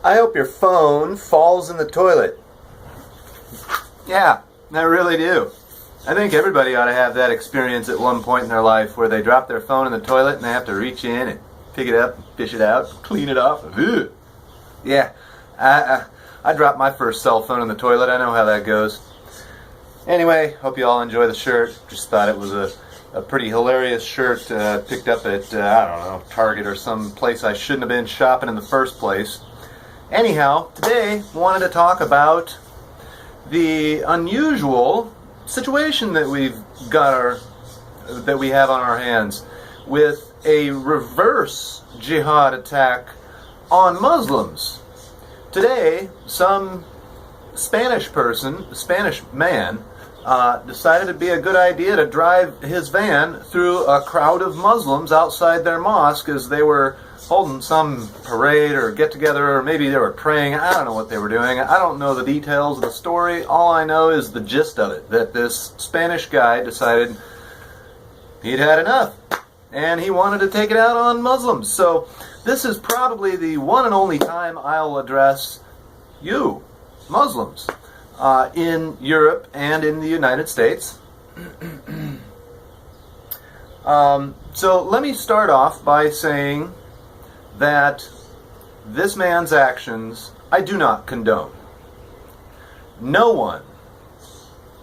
I hope your phone falls in the toilet. Yeah, I really do. I think everybody ought to have that experience at one point in their life where they drop their phone in the toilet and they have to reach in and pick it up, fish it out, clean it off. Ugh. Yeah, I dropped my first cell phone in the toilet. I know how that goes. Anyway, hope you all enjoy the shirt. Just thought it was a pretty hilarious shirt picked up at, I don't know, Target or some place I shouldn't have been shopping in the first place. Anyhow, today wanted to talk about the unusual situation that we have on our hands with a reverse jihad attack on Muslims. Today, some Spanish man, decided it'd be a good idea to drive his van through a crowd of Muslims outside their mosque as they were holding some parade or get-together, or maybe they were praying. I don't know what they were doing. I don't know the details of the story. All I know is the gist of it, that this Spanish guy decided he'd had enough, and he wanted to take it out on Muslims. So this is probably the one and only time I'll address you, Muslims, in Europe and in the United States. So let me start off by saying that this man's actions I do not condone. No one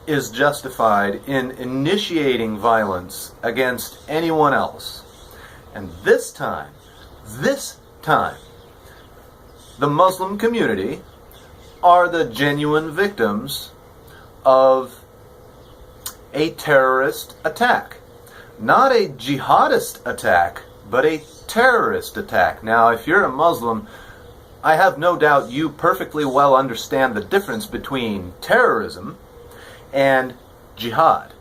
is justified in initiating violence against anyone else. And this time, the Muslim community are the genuine victims of a terrorist attack. Not a jihadist attack, but a terrorist attack. Now, if you're a Muslim, I have no doubt you perfectly well understand the difference between terrorism and jihad.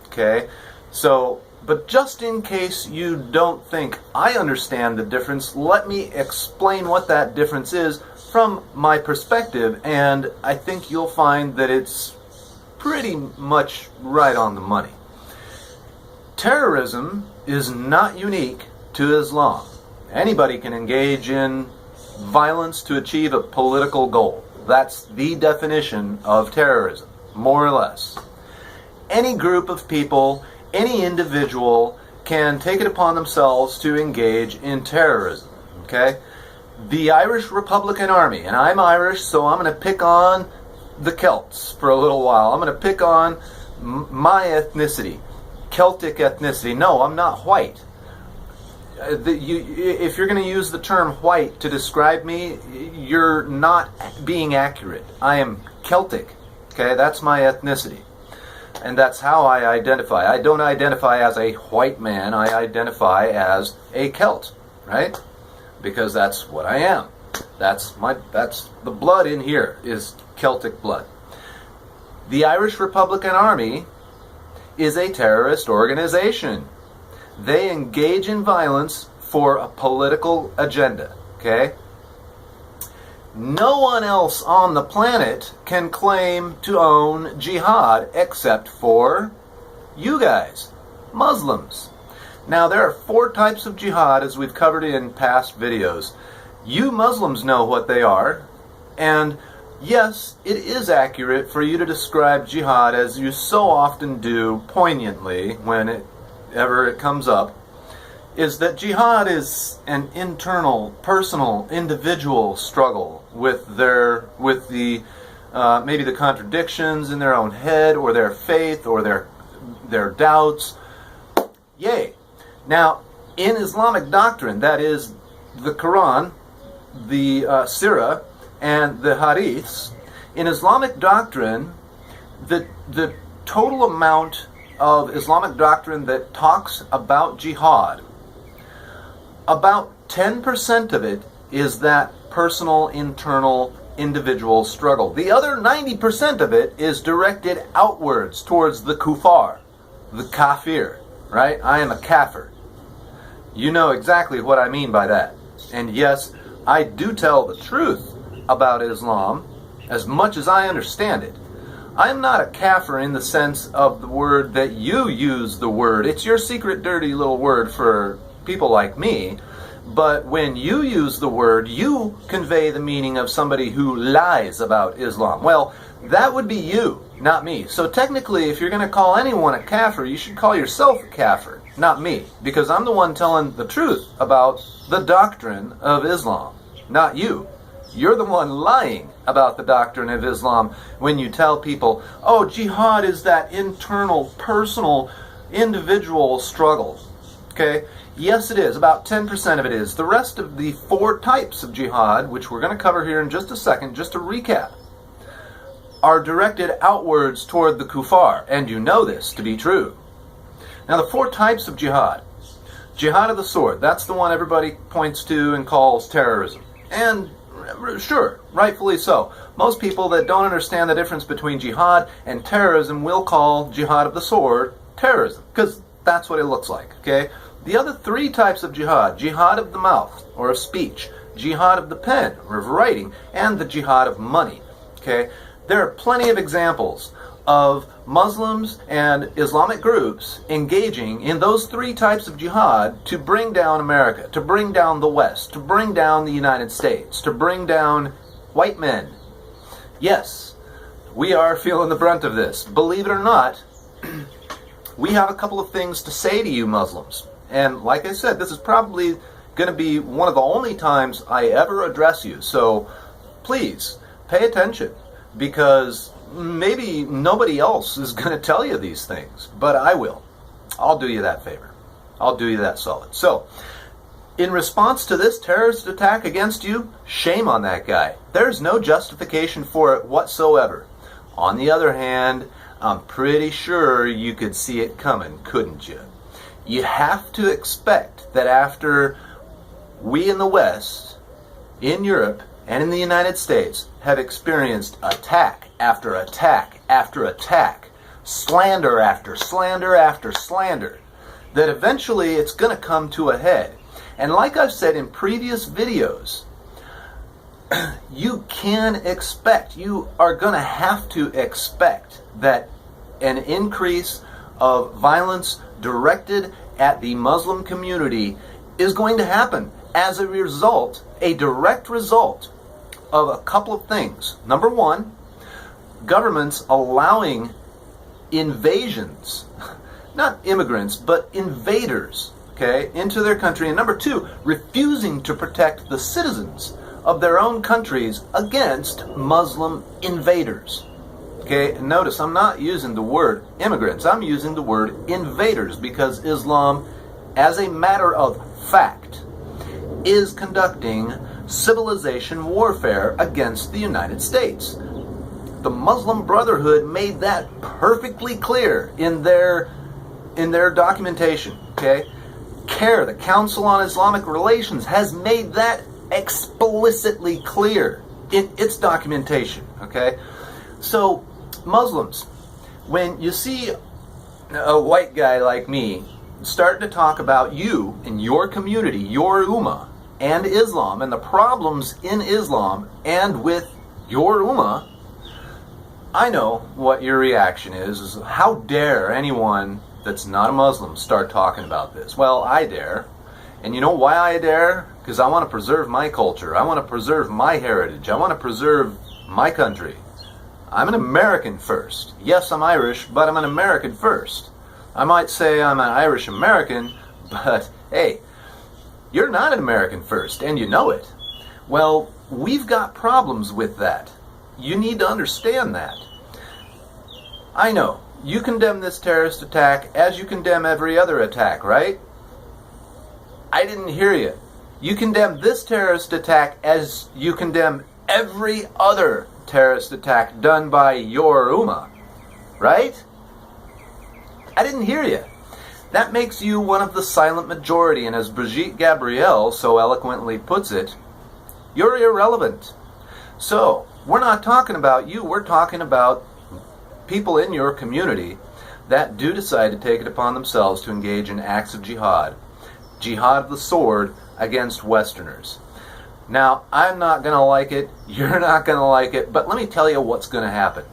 Okay? So, but just in case you don't think I understand the difference, let me explain what that difference is from my perspective, and I think you'll find that it's pretty much right on the money. Terrorism is not unique to Islam. Anybody can engage in violence to achieve a political goal. That's the definition of terrorism, more or less. Any group of people, any individual can take it upon themselves to engage in terrorism. Okay? The Irish Republican Army, and I'm Irish, so I'm going to pick on the Celts for a little while. I'm going to pick on my ethnicity, Celtic ethnicity. No, I'm not white. If you're going to use the term white to describe me, you're not being accurate. I am Celtic. Okay, that's my ethnicity. And that's how I identify. I don't identify as a white man. I identify as a Celt, right? Because that's what I am. That's the blood in here is Celtic blood. The Irish Republican Army is a terrorist organization. They engage in violence for a political agenda, okay? No one else on the planet can claim to own jihad except for you guys, Muslims. Now, there are 4 types of jihad, as we've covered in past videos. You Muslims know what they are, and yes, it is accurate for you to describe jihad as you so often do poignantly whenever it comes up, is that jihad is an internal, personal, individual struggle with the maybe the contradictions in their own head, or their faith, or their doubts. Yay! Now, in Islamic doctrine, that is the Quran, the Sirah, and the Hadiths, in Islamic doctrine, the total amount of Islamic doctrine that talks about jihad, about 10% of it is that personal, internal, individual struggle. The other 90% of it is directed outwards towards the kuffar, the kafir, right? I am a kafir. You know exactly what I mean by that. And yes, I do tell the truth about Islam as much as I understand it. I'm not a kafir in the sense of the word that you use the word. It's your secret dirty little word for people like me. But when you use the word, you convey the meaning of somebody who lies about Islam. Well, that would be you, not me. So technically, if you're going to call anyone a kafir, you should call yourself a kafir, not me. Because I'm the one telling the truth about the doctrine of Islam, not you. You're the one lying about the doctrine of Islam when you tell people, oh, jihad is that internal, personal, individual struggle. Okay? Yes, it is. About 10% of it is. The rest of the 4 types of jihad, which we're going to cover here in just a second, just to recap, are directed outwards toward the kuffar. And you know this to be true. Now, the 4 types of jihad. Jihad of the sword. That's the one everybody points to and calls terrorism. And sure, rightfully so. Most people that don't understand the difference between jihad and terrorism will call jihad of the sword terrorism, because that's what it looks like, okay? The other 3 types of jihad, jihad of the mouth, or of speech, jihad of the pen, or of writing, and the jihad of money, okay? There are plenty of examples of Muslims and Islamic groups engaging in those 3 types of jihad to bring down America, to bring down the West, to bring down the United States, to bring down white men. Yes, we are feeling the brunt of this. Believe it or not, we have a couple of things to say to you Muslims. And like I said, this is probably going to be one of the only times I ever address you. So please pay attention, because maybe nobody else is going to tell you these things, but I will. I'll do you that favor. I'll do you that solid. So, in response to this terrorist attack against you, shame on that guy. There's no justification for it whatsoever. On the other hand, I'm pretty sure you could see it coming, couldn't you? You have to expect that after we in the West, in Europe, and in the United States have experienced attack after attack after attack, slander after slander after slander, that eventually it's going to come to a head. And like I've said in previous videos, you can expect, you are going to have to expect that an increase of violence directed at the Muslim community is going to happen as a result, a direct result of a couple of things. Number one, governments allowing invasions, not immigrants, but invaders, okay, into their country. And number 2, refusing to protect the citizens of their own countries against Muslim invaders. Okay, and notice I'm not using the word immigrants, I'm using the word invaders, because Islam, as a matter of fact, is conducting civilization warfare against the United States. The Muslim Brotherhood made that perfectly clear in their documentation. Okay, CARE, the Council on Islamic Relations, has made that explicitly clear in its documentation. Okay, so Muslims, when you see a white guy like me starting to talk about you and your community, your ummah, and Islam, and the problems in Islam and with your ummah, I know what your reaction is how dare anyone that's not a Muslim start talking about this? Well, I dare. And you know why I dare? Because I want to preserve my culture. I want to preserve my heritage. I want to preserve my country. I'm an American first. Yes, I'm Irish, but I'm an American first. I might say I'm an Irish American, but hey, you're not an American first, and you know it. Well, we've got problems with that. You need to understand that. I know, you condemn this terrorist attack as you condemn every other attack, right? I didn't hear you. You condemn this terrorist attack as you condemn every other terrorist attack done by your ummah, right? I didn't hear you. That makes you one of the silent majority, and as Brigitte Gabriel so eloquently puts it, you're irrelevant. So, we're not talking about you, we're talking about people in your community that do decide to take it upon themselves to engage in acts of jihad. Jihad of the sword against Westerners. Now, I'm not going to like it, you're not going to like it, but let me tell you what's going to happen.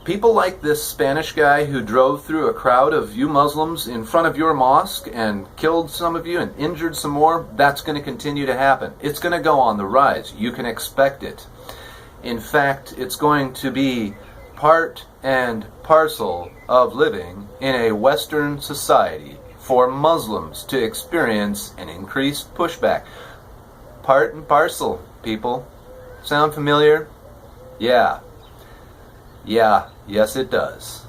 People like this Spanish guy who drove through a crowd of you Muslims in front of your mosque and killed some of you and injured some more, that's going to continue to happen. It's going to go on the rise. You can expect it. In fact, it's going to be part and parcel of living in a Western society for Muslims to experience an increased pushback. Part and parcel, people. Sound familiar? Yeah. Yeah, yes it does.